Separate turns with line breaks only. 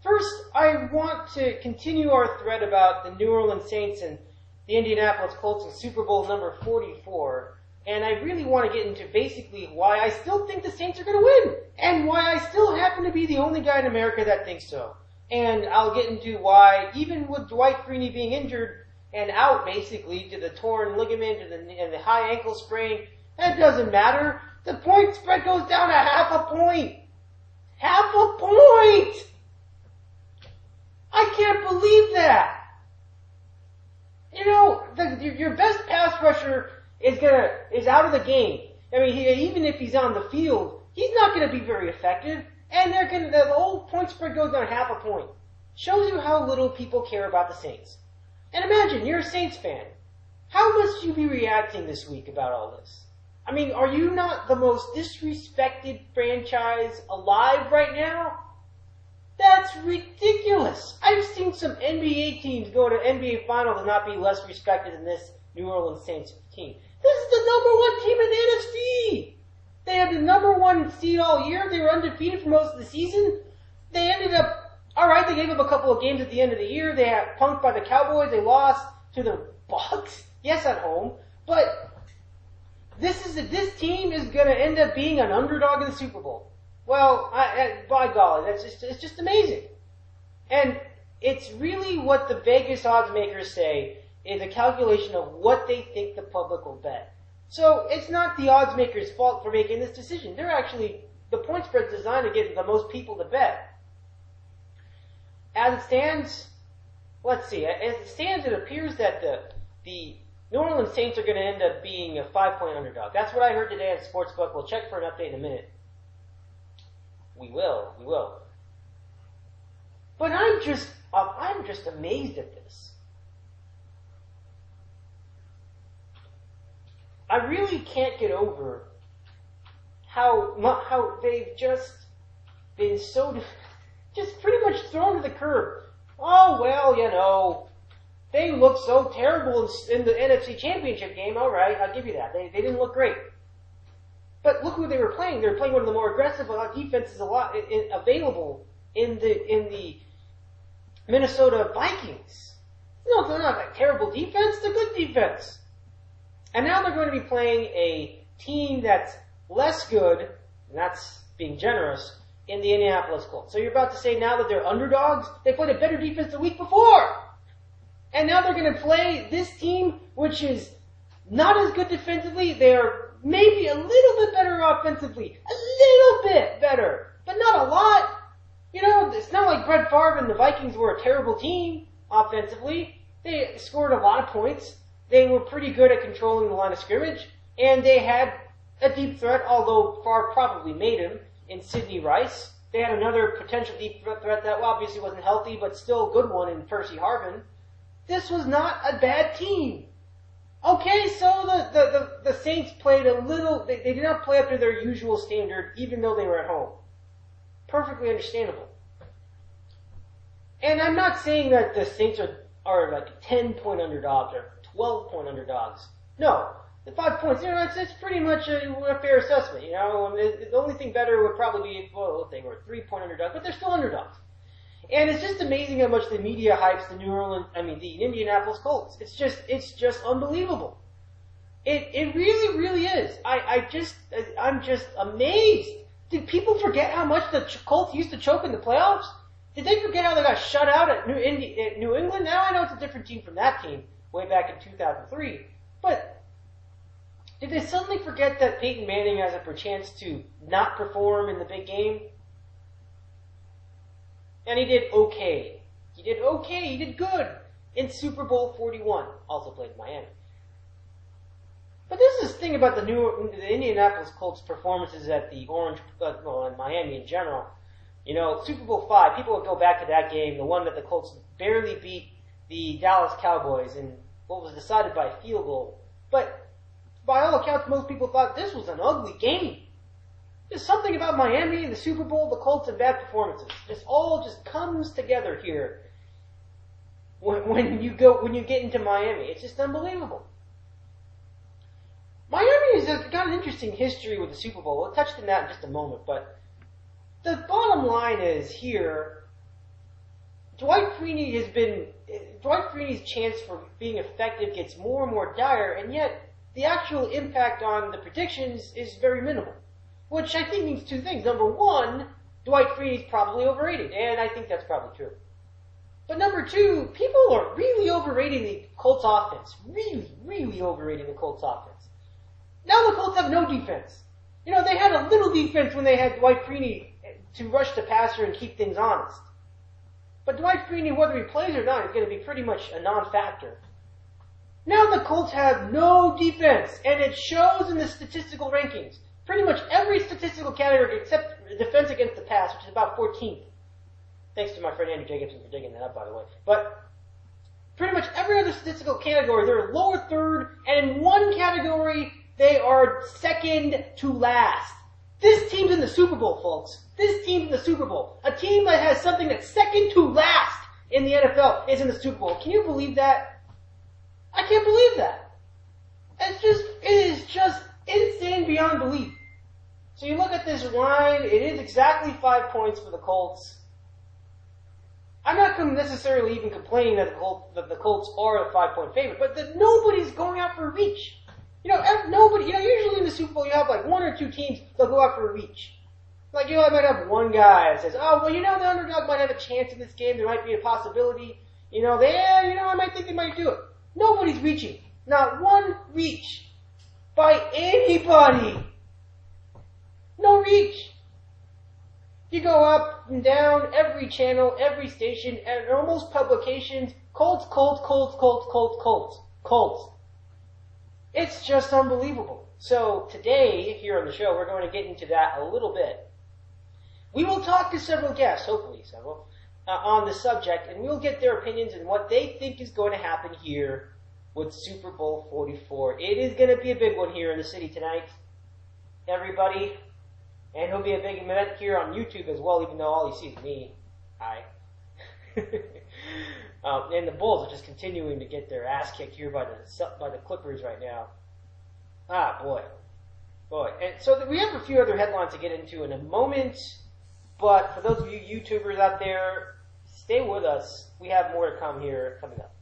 First, I want to continue our thread about the New Orleans Saints and the Indianapolis Colts in Super Bowl number 44. And I really want to get into basically why I still think the Saints are going to win. And why I still happen to be the only guy in America that thinks so. And I'll get into why, even with Dwight Freeney being injured and out basically to the torn ligament and the high ankle sprain, that doesn't matter. The point spread goes down to half a point. Half a point! I can't believe that. You know, your best pass rusher is out of the game. I mean, even if he's on the field, he's not going to be very effective. And the whole point spread goes down half a point. Shows you how little people care about the Saints. And imagine, you're a Saints fan. How must you be reacting this week about all this? I mean, are you not the most disrespected franchise alive right now? That's ridiculous. I've seen some NBA teams go to NBA Finals and not be less respected than this New Orleans Saints team. This is the number one team in the NFC. They had the number one seed all year. They were undefeated for most of the season. They ended up, alright, they gave up a couple of games at the end of the year. They got punked by the Cowboys. They lost to the Bucs. Yes, at home. But this team is going to end up being an underdog in the Super Bowl. Well, by golly, it's just amazing. And it's really what the Vegas odds makers say is a calculation of what they think the public will bet. So it's not the odds makers' fault for making this decision. They're actually, the point spread's designed to get the most people to bet. As it stands, let's see, as it stands, it appears that the New Orleans Saints are going to end up being a 5-point underdog. That's what I heard today on Sportsbook. We'll check for an update in a minute. We will. But I'm just amazed at this. I really can't get over how they've just been so, just pretty much thrown to the curb. Oh, well, you know, they looked so terrible in the NFC Championship game. All right, I'll give you that. They didn't look great. But look who they were playing. They were playing one of the more aggressive defenses available in the Minnesota Vikings. No, they're not a terrible defense. They're good defense. And now they're going to be playing a team that's less good, and that's being generous, in the Indianapolis Colts. So you're about to say now that they're underdogs? They played a better defense the week before. And now they're going to play this team, which is not as good defensively. They're maybe a little bit better offensively. A little bit better. But not a lot. You know, it's not like Brett Favre and the Vikings were a terrible team offensively. They scored a lot of points. They were pretty good at controlling the line of scrimmage. And they had a deep threat, although Favre probably made him, in Sidney Rice. They had another potential deep threat that obviously wasn't healthy, but still a good one in Percy Harvin. This was not a bad team. Okay, so the Saints played a little, they did not play up to their usual standard, even though they were at home. Perfectly understandable. And I'm not saying that the Saints are like 10-point underdogs or 12-point underdogs. No. The 5 points, you know, it's pretty much a fair assessment, you know. The only thing better would probably be, well, if they were a 3-point underdog, but they're still underdogs. And it's just amazing how much the media hypes the Indianapolis Colts. It's just unbelievable. It really, really is. I'm just amazed. Did people forget how much the Colts used to choke in the playoffs? Did they forget how they got shut out at New England? Now I know it's a different team from that team way back in 2003. But did they suddenly forget that Peyton Manning has a chance to not perform in the big game? And he did okay. He did good in Super Bowl 41. Also played in Miami. But this is the thing about the Indianapolis Colts performances at the in Miami in general. You know, Super Bowl 5, people would go back to that game, the one that the Colts barely beat the Dallas Cowboys in what was decided by a field goal. But by all accounts, most people thought this was an ugly game. There's something about Miami and the Super Bowl, the Colts, and bad performances. This all just comes together here when you get into Miami. It's just unbelievable. Miami has got an interesting history with the Super Bowl. We'll touch on that in just a moment, but the bottom line is here, Dwight Freeney's chance for being effective gets more and more dire, and yet the actual impact on the predictions is very minimal. Which I think means two things. Number one, Dwight Freeney's probably overrated, and I think that's probably true. But number two, people are really overrating the Colts offense. Really, really overrating the Colts offense. Now the Colts have no defense. You know, they had a little defense when they had Dwight Freeney to rush the passer and keep things honest. But Dwight Freeney, whether he plays or not, is going to be pretty much a non-factor. Now the Colts have no defense, and it shows in the statistical rankings. Pretty much every statistical category except defense against the pass, which is about 14th. Thanks to my friend Andrew Jacobson for digging that up, by the way. But pretty much every other statistical category, they're lower third, and in one category, they are second to last. This team's in the Super Bowl, folks. This team's in the Super Bowl. A team that has something that's second to last in the NFL is in the Super Bowl. Can you believe that? I can't believe that. It is just insane beyond belief. So you look at this line, it is exactly 5 points for the Colts. I'm not necessarily even complaining that the Colts are a 5-point favorite, but that nobody's going out for a reach. You know, nobody, usually in the Super Bowl you have like one or two teams that'll go out for a reach. Like, I might have one guy that says, oh, well, the underdog might have a chance in this game, there might be a possibility. I might think they might do it. Nobody's reaching. Not one reach by anybody. No reach. You go up and down every channel, every station, and almost publications, Colts, Colts, Colts, Colts, Colts, Colts, Colts. It's just unbelievable. So today, here on the show, we're going to get into that a little bit. We will talk to several guests, hopefully several, on the subject, and we'll get their opinions and what they think is going to happen here with Super Bowl 44. It is going to be a big one here in the city tonight, everybody. And it'll be a big event here on YouTube as well, even though all you see is me. Hi. And the Bulls are just continuing to get their ass kicked here by the Clippers right now. Ah, boy. And so we have a few other headlines to get into in a moment, but for those of you YouTubers out there, stay with us. We have more to come here coming up.